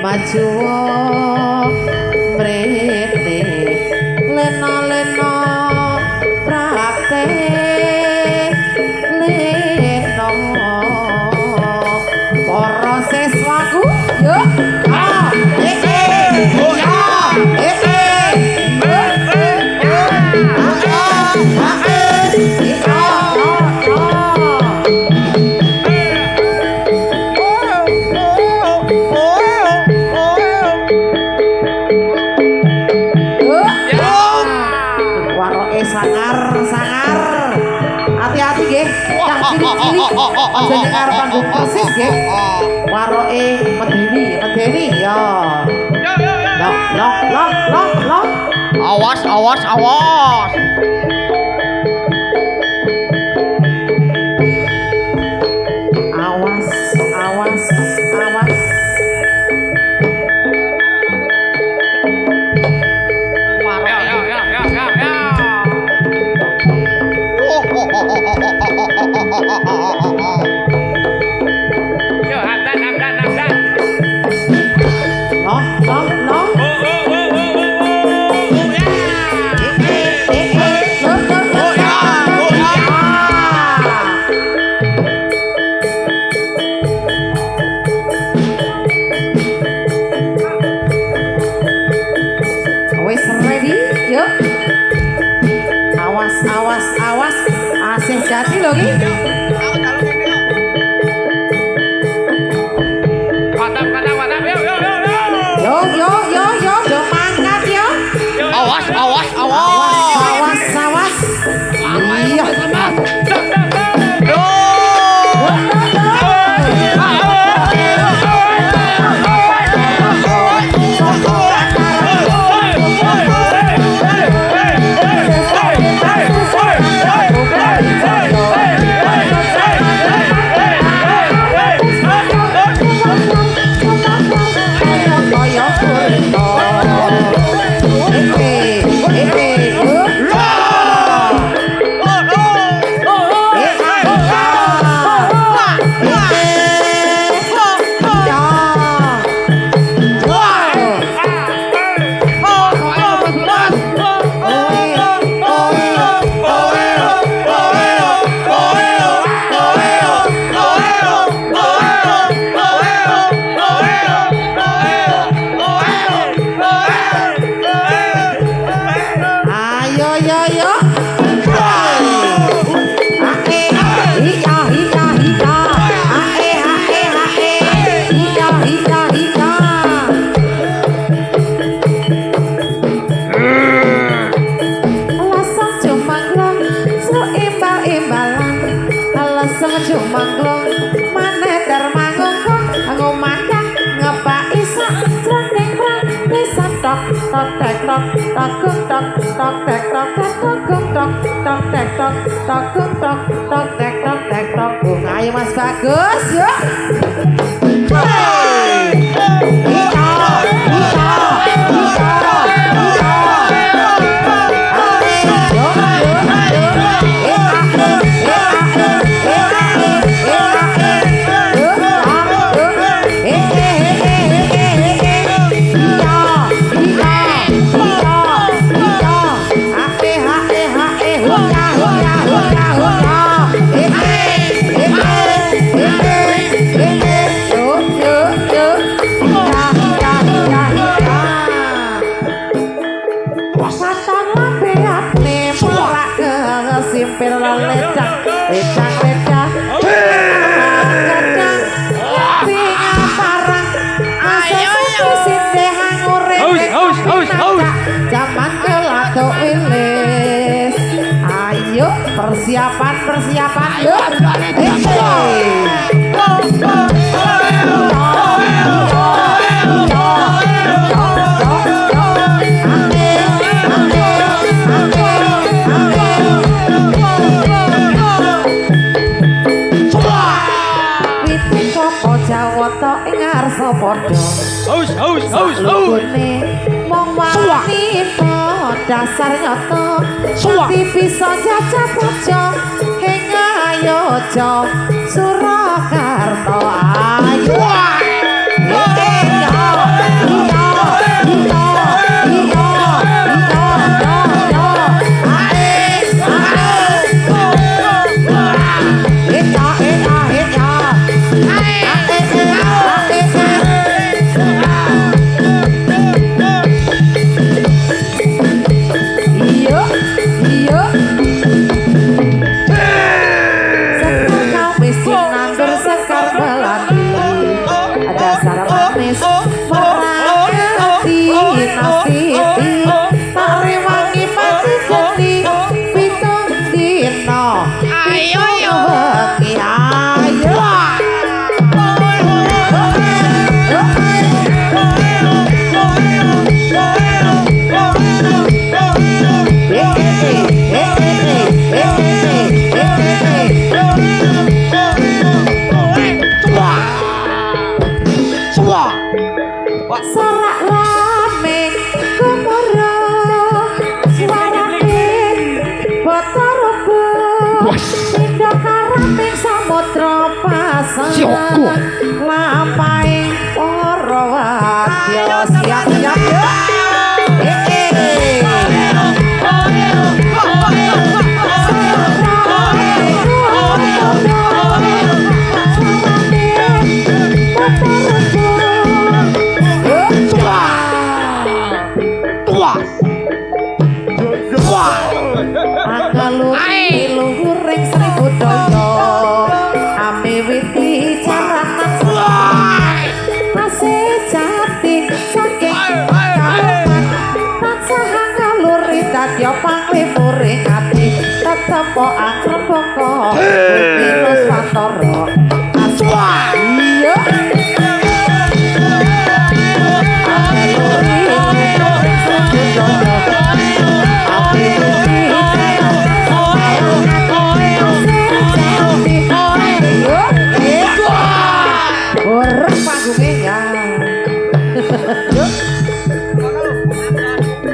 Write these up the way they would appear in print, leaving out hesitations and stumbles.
Majuwo mrene lena-lena praktek lena sangar sangar hati-hati nggih cah cilik-cilik aja ning ngarepan Bu persis nggih waroke medeni ya loh awas awas awas awas awas awas wis ready yuk awas awas awas asih jati lho ki yo mangkat yo awas awas awas awas iya Manglung maneh darmangung ngomanda ngepaki sak jroning rang pisan tok tok tek tok tok tok tok tek tok tek tok tok tok tek tok tok tok tok tek tok tek tok ayo Mas Bagus yuk simpir lecak lecak lecak kadang singa parang ayo sinde hangure zaman kelato wilis ayo persiapan yuk Haus mong wanita dasar nyoto nanti bisa jajah bojo ing Ayoja Surakarta ayo Pindah karaping samudra pasang lampaing para wadya siap-siap yo luhuring Sri Budaya ame witi jaranan masih jati saking kaluman tansah ngaluri dadya panglipuring ati tetep akrem bangka Winus Wantara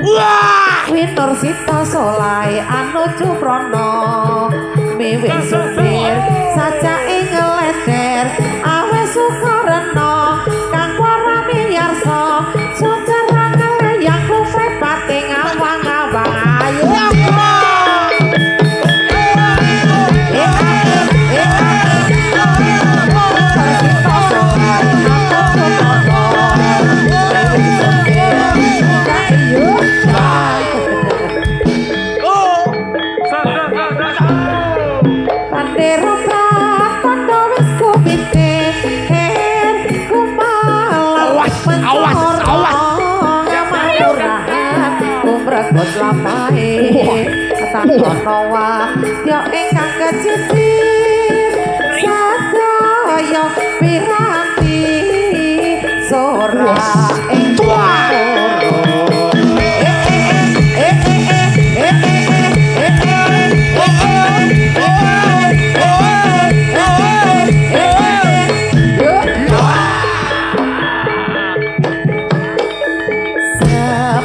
iya Winur Sita Solai anuju prana miwih supir sajake ngeleder awe sukarena kang para miyarsa sucerang yang kumrep pating awang-awang ayo bos lampahe tanpa wadya ingkang kecicir sadaya piranti sora ing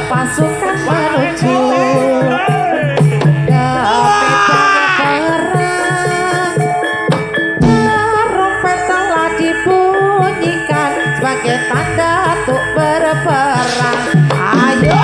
pasukan menuju ke medan perang trompet telah dibunyikan sebagai tanda untuk berperang ayo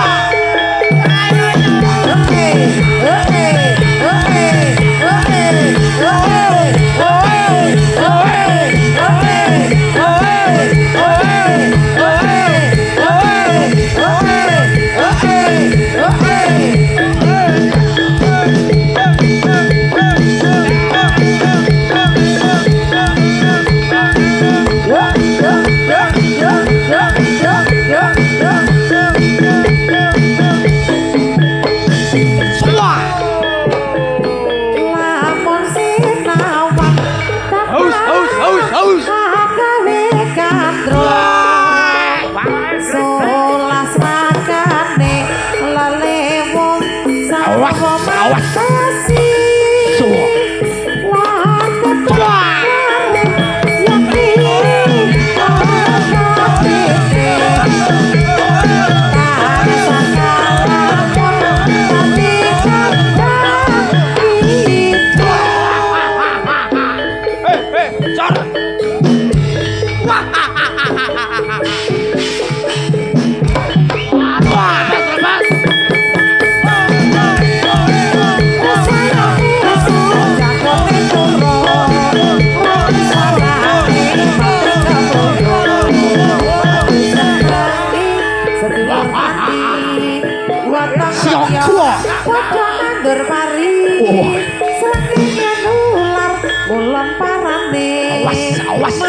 awas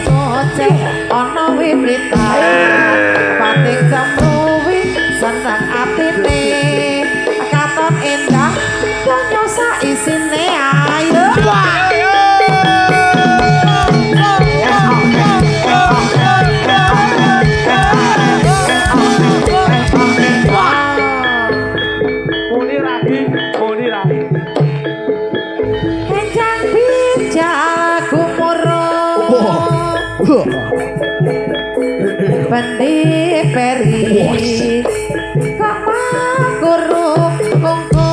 ngoceh ana wiwita pating jamruwi seneng atine katon endah donya sak isine ayo Bandi peri kama guru kongko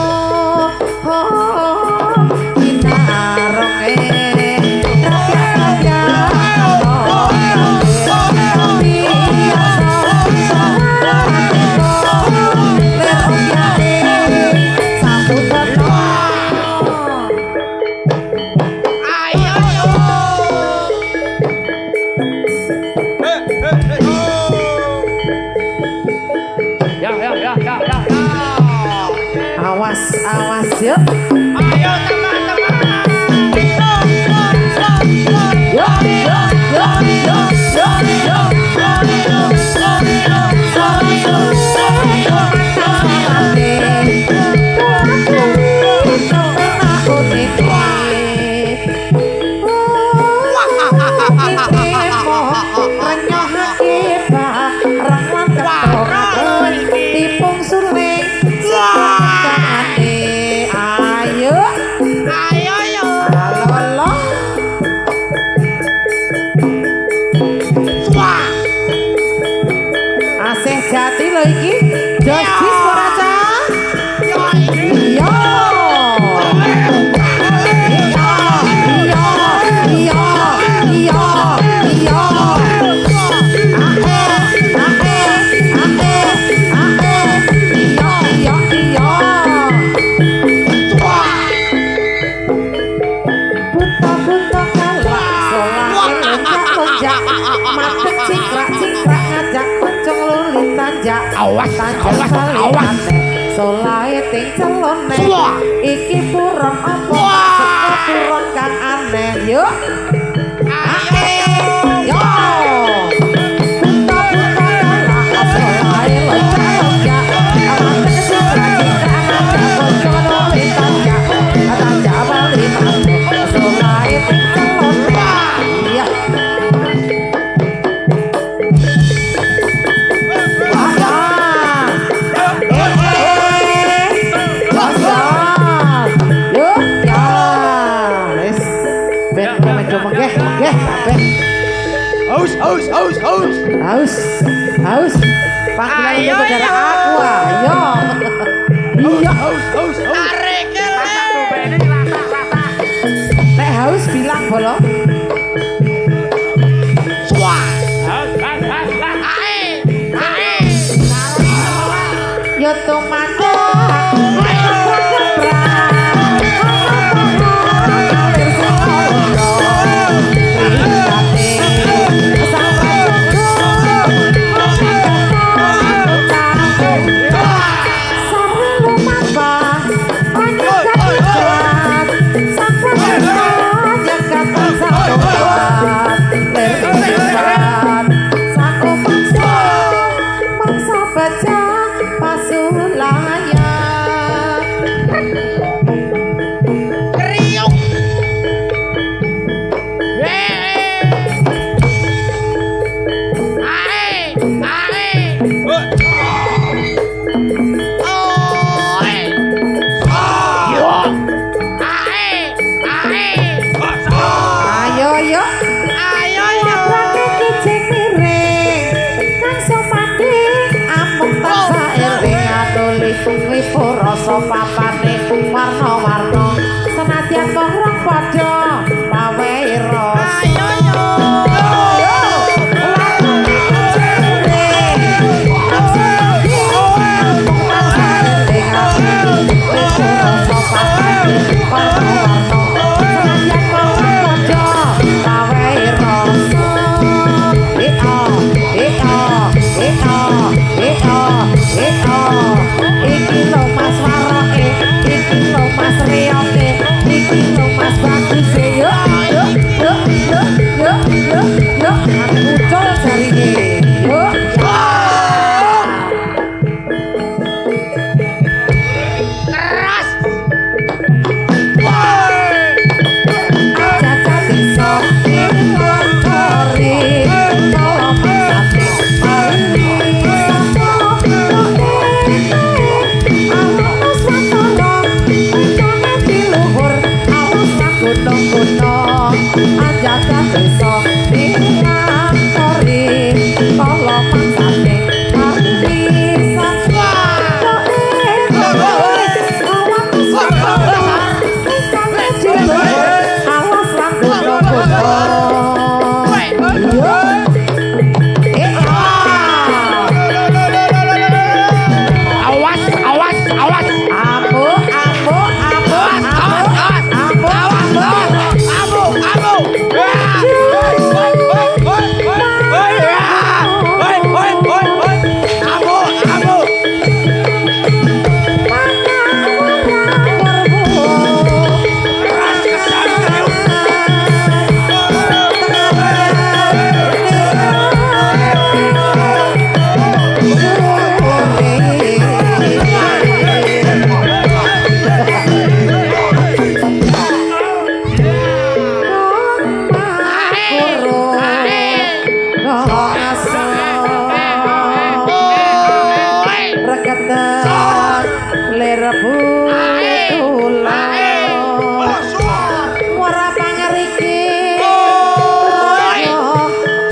Awas awas yuk. Ayo teman-teman. Yuk yuk yuk yuk yuk yuk. Jati lho iki. Josis ora cah? Iya. Iya. Iya. Iya. Iya. Buta-buta kalak solake lonjak-lonjak. Madeg cingkrak-cingkrak ngajak koncong lulit tanjak. Awas, awas, awas. Solae ting celone. Iki buron apa? Seko buron kang aneh. Yuk. Yo. Buta-buta kalak solae lonjak-lonjak. Madeg cingkrak-cingkrak ngajak koncong lulit tanjak. Tanjak bali tanjak. Solae ting celone. Iya. Haus. Panggilan untuk saudara aku, ayo. Iya. Tarik Nek haus bilang bolong. Yo tomate. Rasa papane warna-warna senadyan mung rong padha pawehe rasa. Ayo yo. Iki lho Mas Waroke, iki lho Mas Rio. rebune tulang ora pangerike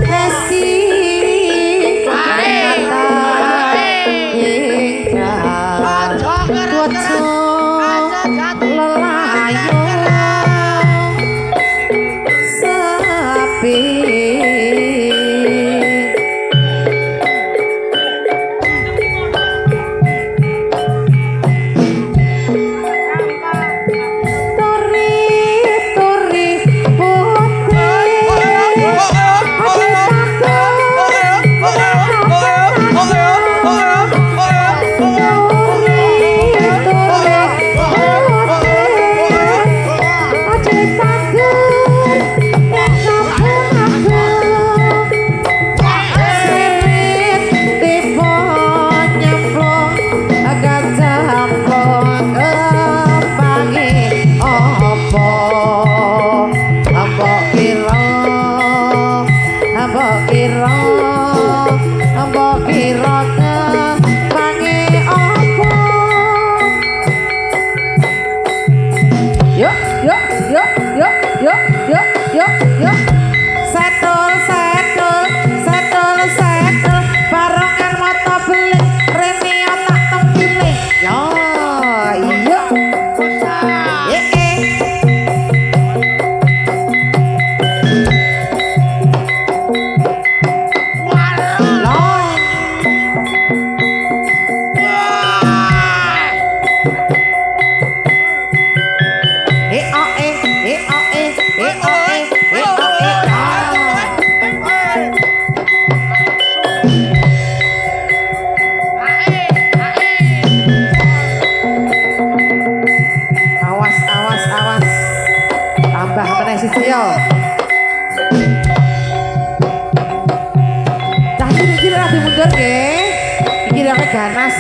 resi kata lelayu sepi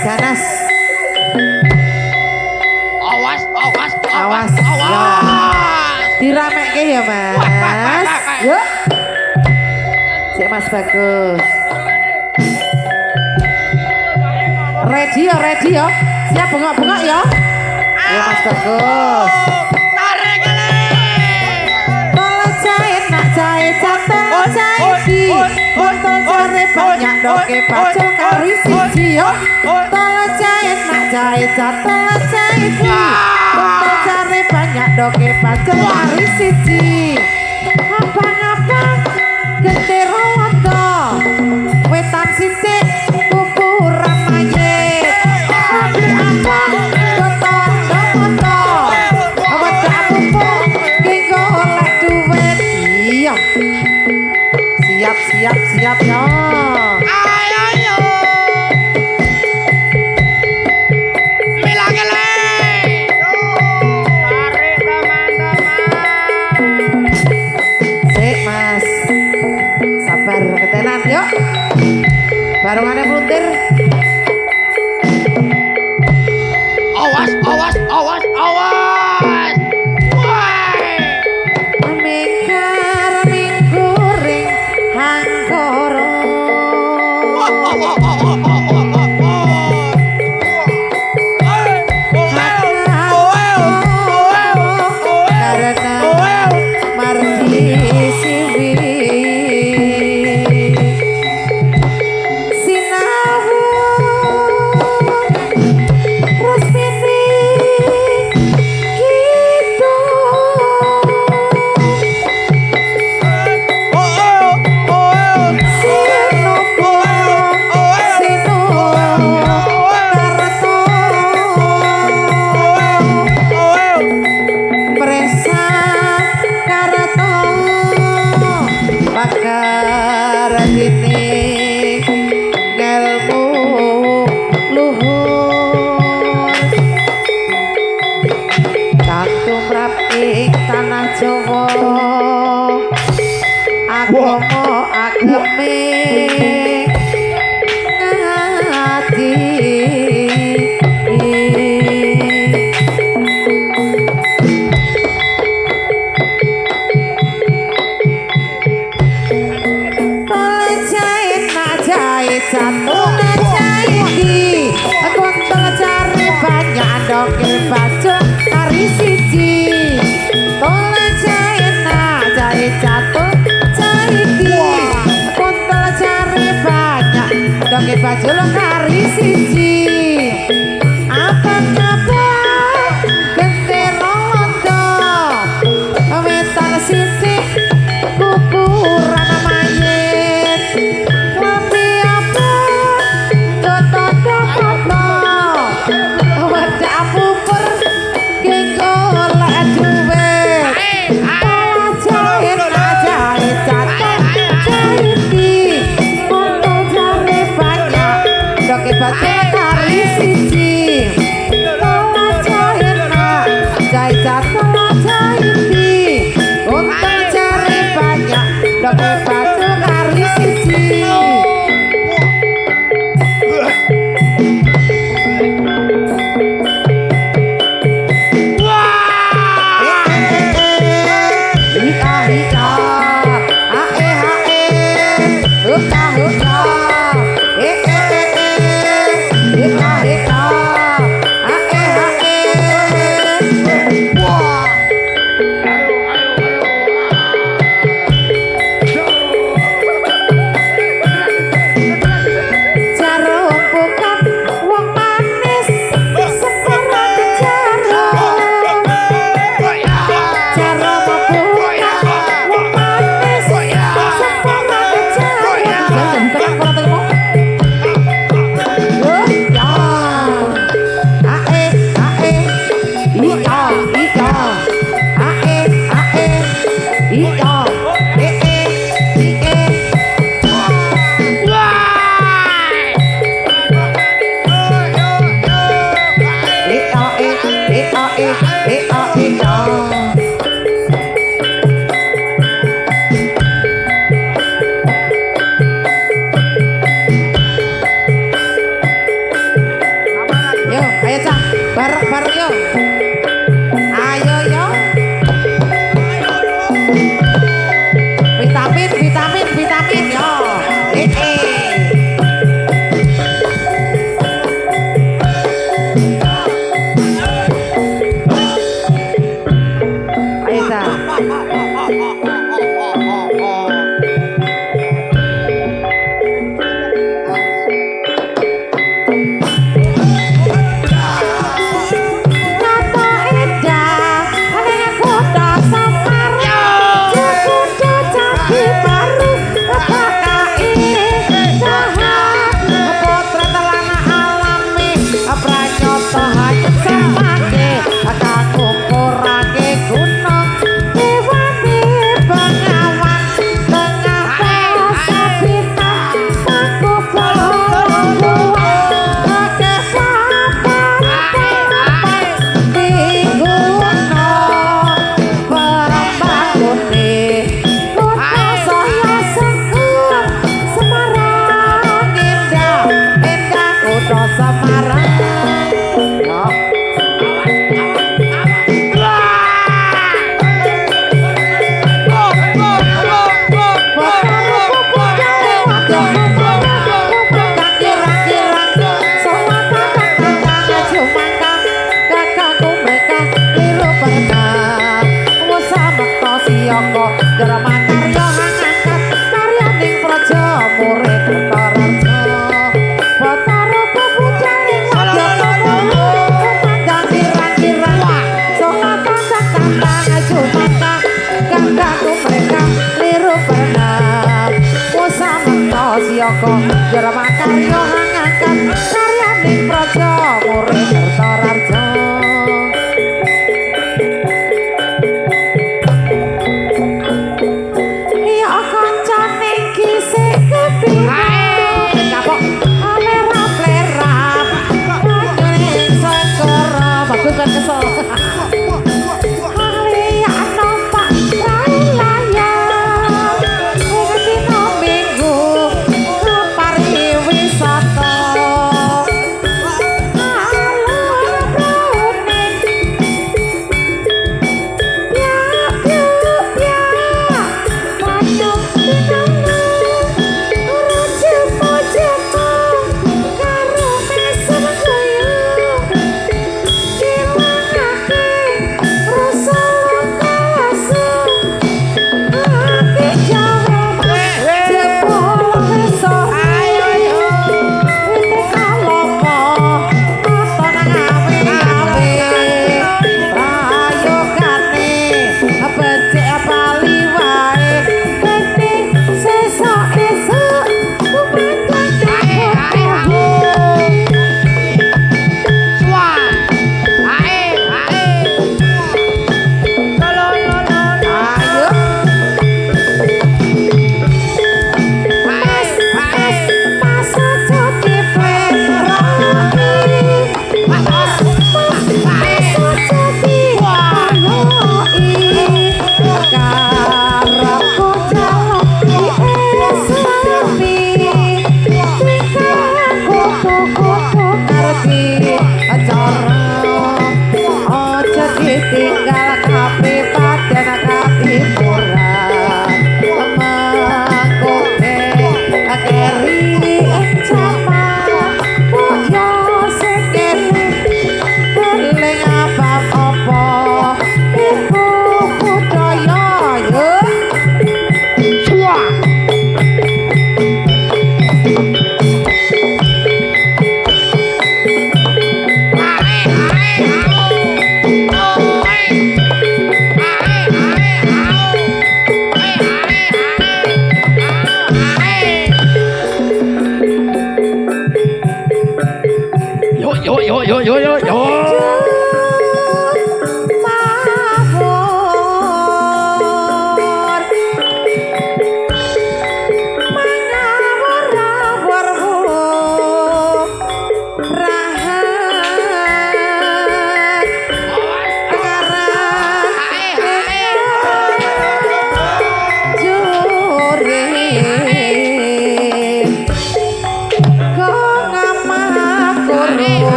ganas awas diramekke ya mas yuk cek mas bagus ready ya siap bengok-bengok ya ya mas bagus tarik ini tolong jahit nak jahit jatuh jahit di botol jare banyak doke pacul kari siji yo tolong jahit nak jahit jatuh jahit di botol jare banyak doke pacul kari siji abang-abang gendera wondo wetan sisik kukuran mayit abang botol botol wedak pupuk kiko oleh duit iya siap ya ayo milakele tarik teman-teman sik mas sabar ketenan yuk barungane peluntir awas mekar goreng hangkoro jatuh jahit di aku cari banyak doke baju kari siji tole jaina jahit jatuh jahiti kuntel jari banyak doke baju lo kari siji abang-abang gendera londo wetan sisik kuburan mayit lambi abang dodo-dodo wedak bubur kengko lek duwit jahit jahit jatuh jahiti moto jare banyak doke baju kari siji jahit jatuh jahiti moto jare banyak doke baju kari siji Jerman karya ngangkat karyaning praja murid Kertararja iya kancane iki sik kepiro kapok alerap-lerap ning sekara bagus kan kesel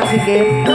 sikit.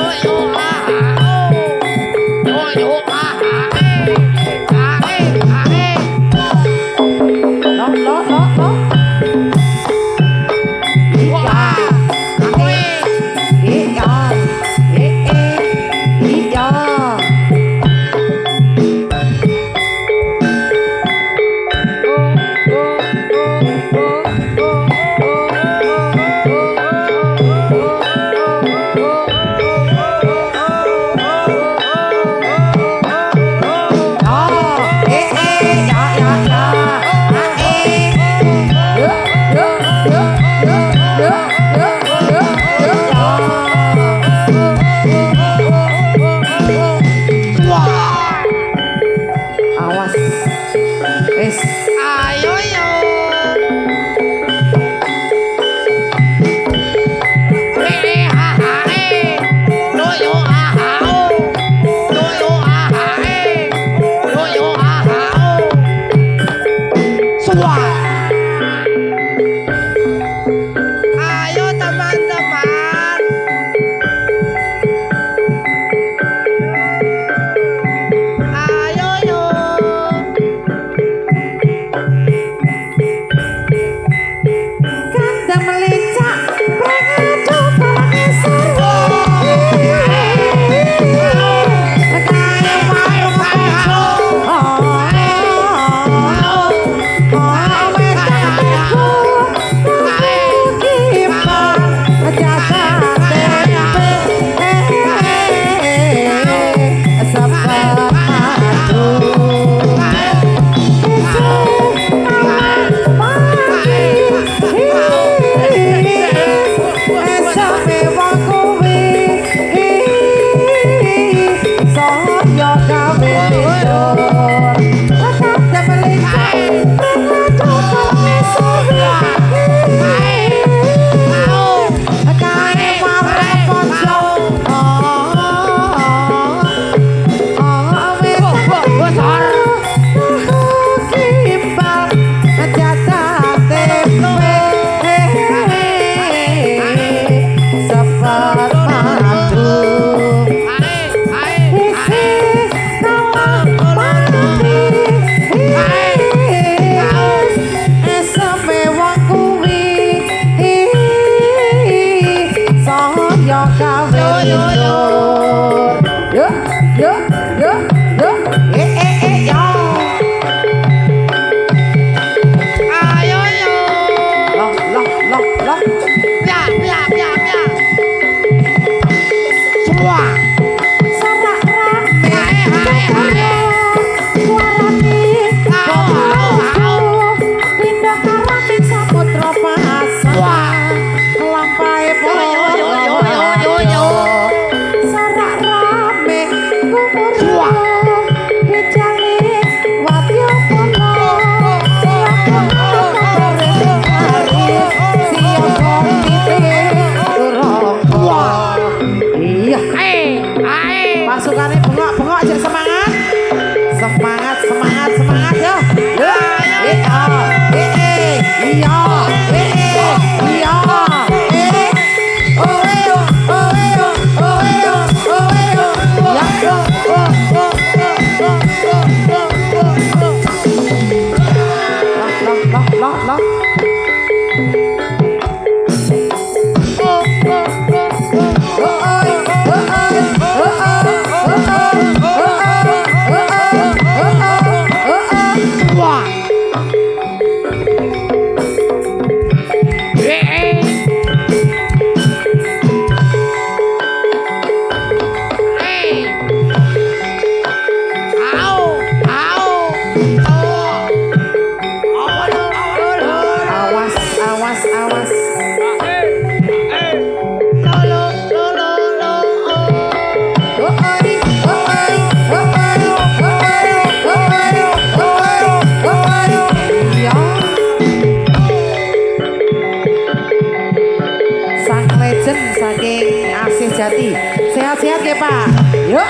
Jati. Sehat-sehat ya Pak. Yuk.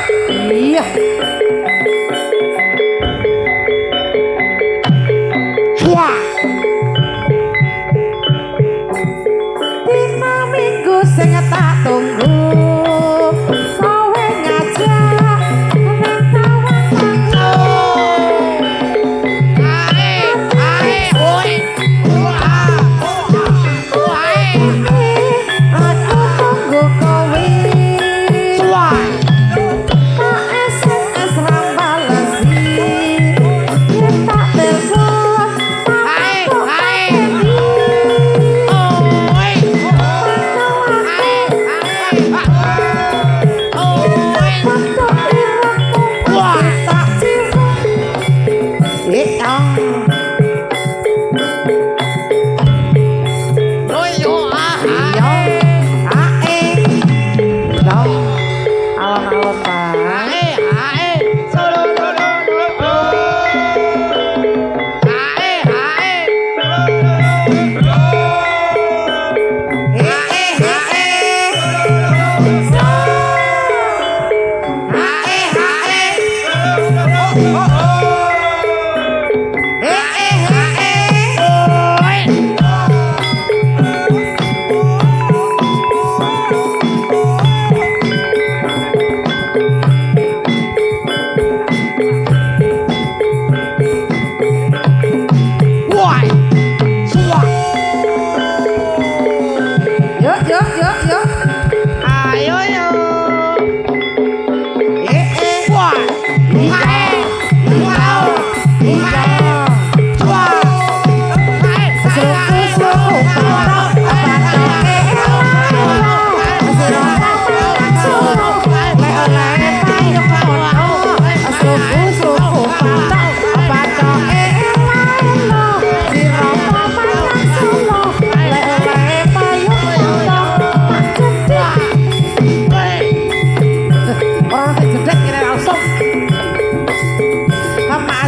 Iya. Wah. Dina minggu sing tak tunggu.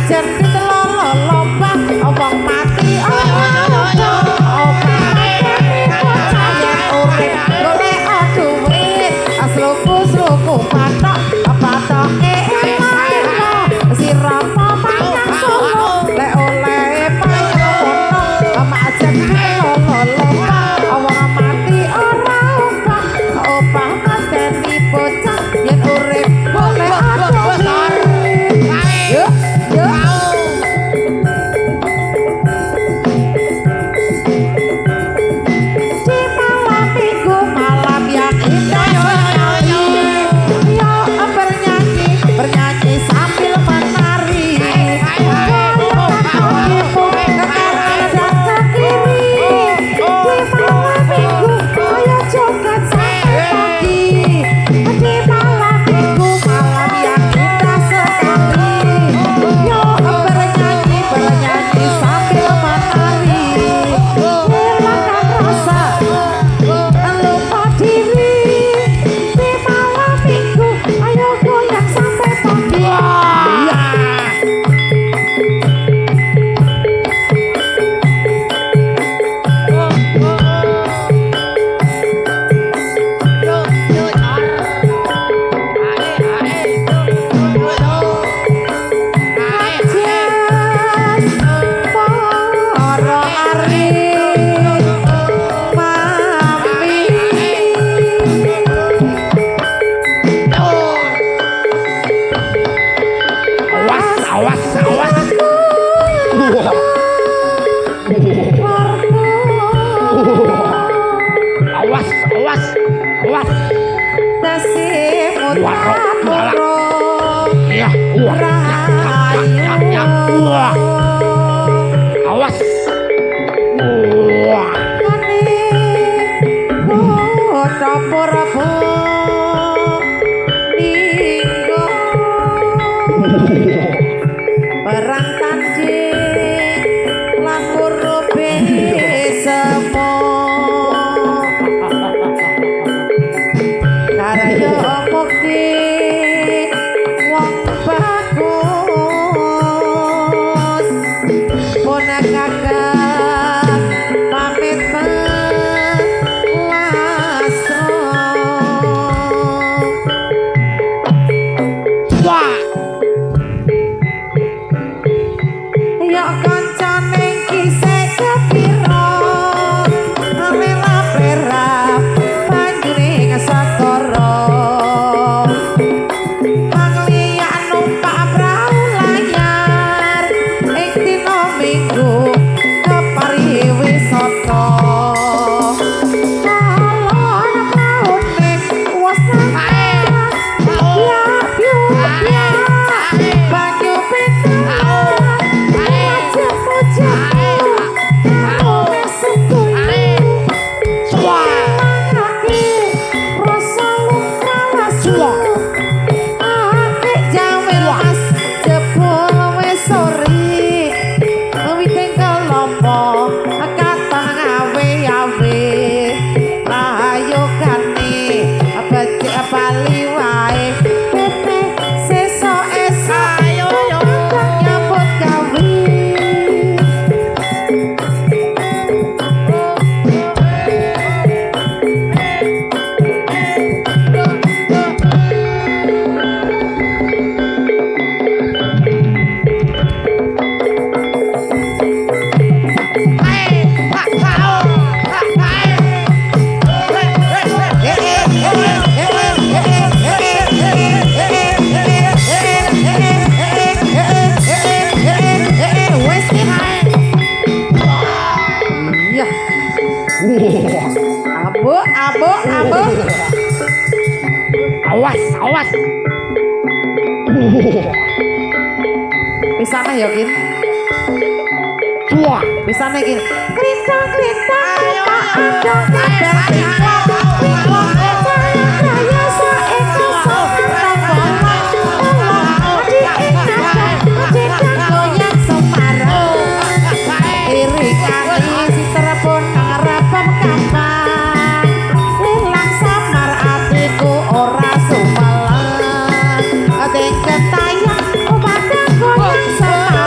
jen ditololobang wong mati ora sluku patok patoke elo sirama panyang solo lek oleh panyang mak jen ditololobang wong mati ora opah mateni bocah yen urip boleh adoh yuk di malam minggu malam yang indah bernyanyi sambil menari perang tanjing lan murupe semo karyo mukti wong bagus puna kakak pamit lasro ya kancane kisih kepiro lela-lela banjure ngesakara mangliyan numpak prau layar ing dina minggu kepari wisata Abu. Awas. Pisana ya, Kin. Tua, pisana Kin. Krita. Ketayang umat goyang sama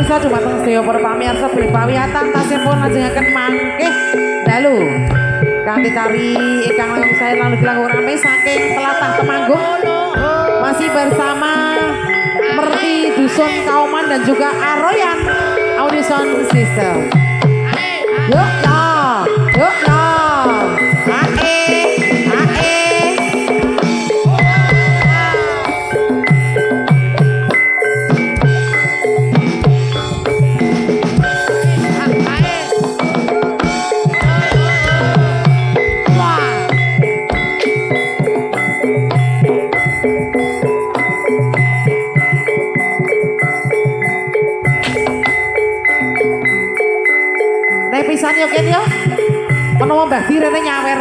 pirsa dumateng sedaya para pamirsa bilih pawiyatan tasih pun lajengaken mangkih dalu kanthi tari ingkang langkung sae lan langkung rame saking Telatah Temanggung masih bersama Merti Dusun Kauman dan juga Aroyan Audison System. Yuk ya, yuk ya. Pisan yo Ken yo. Menawa Mbah Direne nyawer.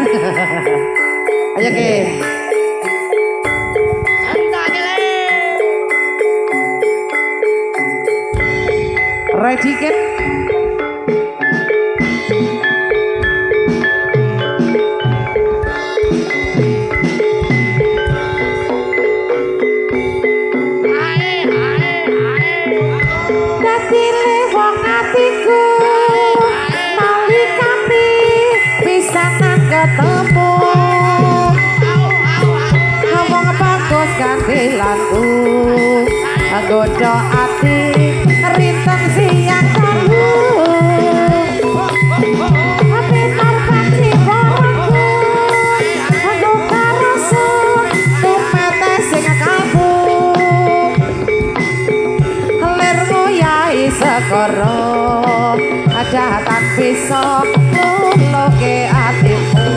Ayo Ken. Ready Ken? Ketemu ngomong bagus kandilanku nggoda ati rinteng siang telu pinar panci borongku aku karasu tumete sing kalbu lir ngoyahi segara ajatan bisa loke atimu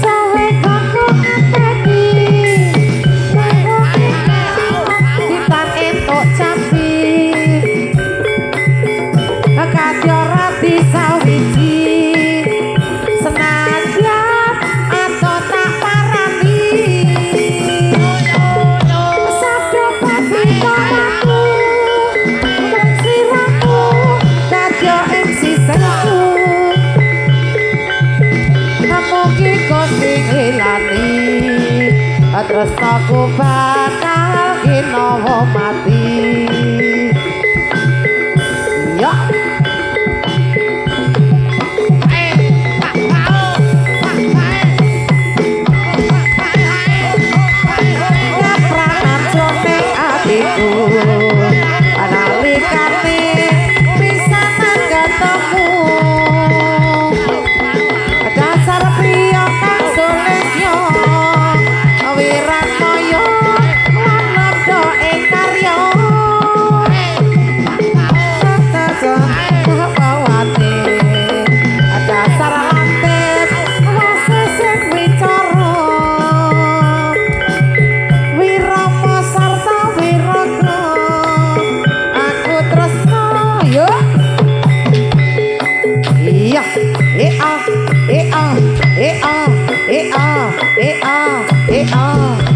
sawe koko ngateni ditan entuk campi kadya rati sawiji senajan atau tak parani sabdo pati pamaku siramu kadya ing sisengku namugi kosing hilani tresnaku bakal ginawa mati ya ngapranan jroning atiku analikane pisanan ketemu dasar priya kang sulekya wiratmaya lan labda ing karya bawate dasar lantet sing wicara wirama sarta wiraga aku tresna yo iya e a